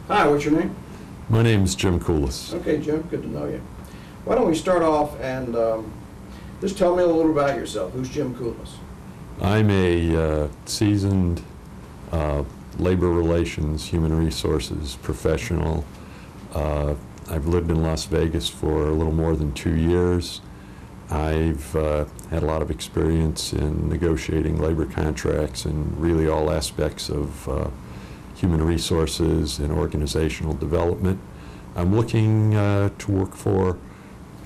Hi, what's your name? My name is Jim Kulas. Okay, Jim, good to know you. Why don't we start off and just tell me a little about yourself. Who's Jim Kulas? I'm a seasoned labor relations, human resources professional. I've lived in Las Vegas for a little more than 2 years. I've had a lot of experience in negotiating labor contracts and really all aspects of human resources and organizational development. I'm looking to work for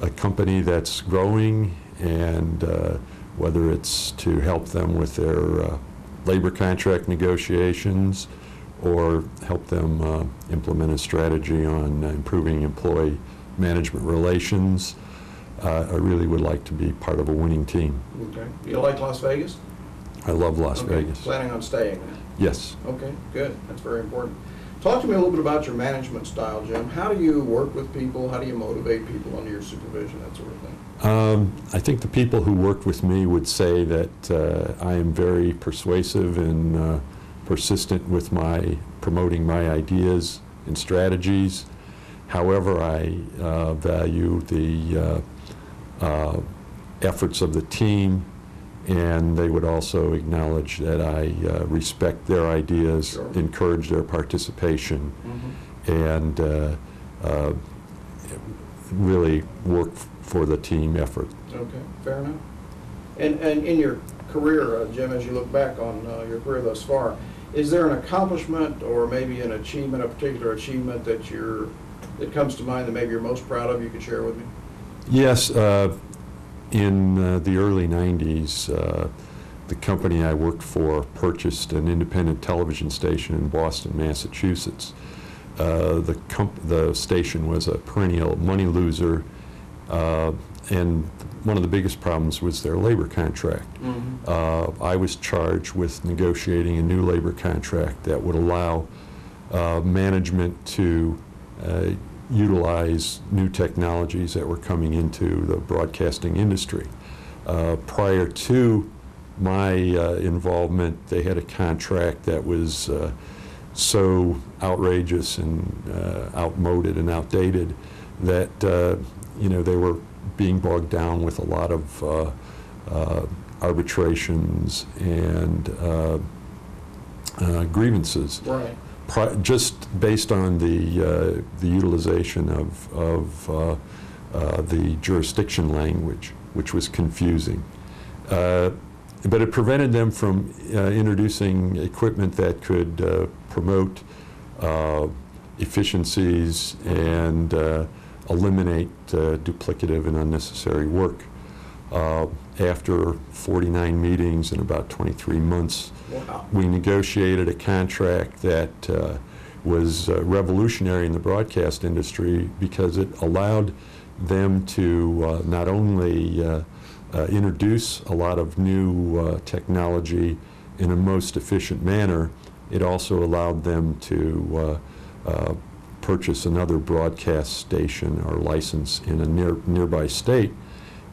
a company that's growing, and whether it's to help them with their labor contract negotiations or help them implement a strategy on improving employee management relations. I really would like to be part of a winning team. Okay. You like Las Vegas? I love Las Vegas. Planning on staying there? Yes. Okay, good. That's very important. Talk to me a little bit about your management style, Jim. How do you work with people? How do you motivate people under your supervision, that sort of thing? I think the people who worked with me would say that I am very persuasive and persistent with promoting my ideas and strategies. However, I value the efforts of the team, and they would also acknowledge that I respect their ideas, Sure. encourage their participation, and really work for the team effort. Okay, fair enough. And in your career, Jim, as you look back on your career thus far, is there an accomplishment or maybe an achievement, a particular achievement that comes to mind that maybe you're most proud of you could share with me? Yes. In the early 90s, the company I worked for purchased an independent television station in Boston, Massachusetts. The station was a perennial money loser, and one of the biggest problems was their labor contract. I was charged with negotiating a new labor contract that would allow management to utilize new technologies that were coming into the broadcasting industry. Prior to my involvement, they had a contract that was so outrageous and outmoded and outdated that they were being bogged down with a lot of arbitrations and grievances. Right. Just based on the utilization of the jurisdiction language, which was confusing. But it prevented them from introducing equipment that could promote efficiencies and eliminate duplicative and unnecessary work. After 49 meetings in about 23 months, Wow. we negotiated a contract that was revolutionary in the broadcast industry because it allowed them to not only introduce a lot of new technology in a most efficient manner, it also allowed them to purchase another broadcast station or license in a nearby state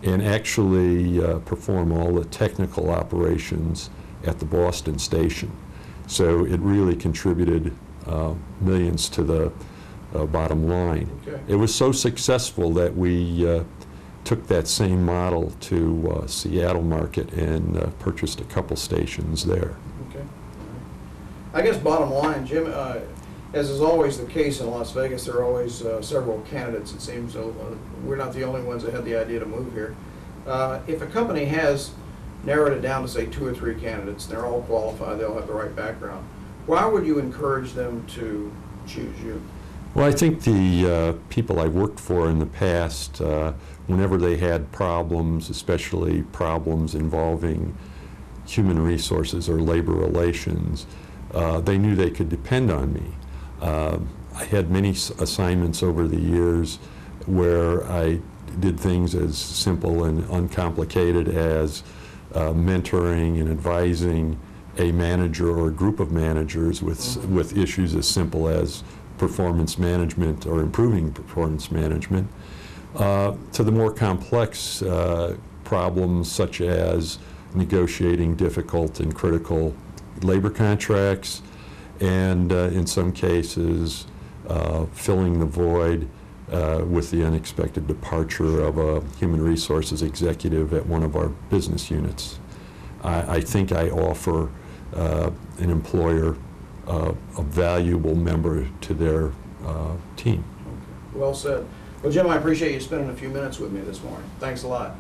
and actually perform all the technical operations at the Boston station. So it really contributed millions to the bottom line. Okay. It was so successful that we took that same model to Seattle market and purchased a couple stations there. Okay. I guess bottom line, Jim, as is always the case in Las Vegas, there are always several candidates, it seems. We're not the only ones that had the idea to move here. If a company has narrowed it down to, say, 2 or 3 candidates, they're all qualified, they all have the right background, why would you encourage them to choose you? Well, I think the people I worked for in the past, whenever they had problems, especially problems involving human resources or labor relations, they knew they could depend on me. I had many assignments over the years where I did things as simple and uncomplicated as mentoring and advising a manager or a group of managers with issues as simple as performance management or improving performance management, to the more complex problems such as negotiating difficult and critical labor contracts, and in some cases filling the void with the unexpected departure of a human resources executive at one of our business units. I think I offer an employer a valuable member to their team. Well said. Well, Jim, I appreciate you spending a few minutes with me this morning. Thanks a lot.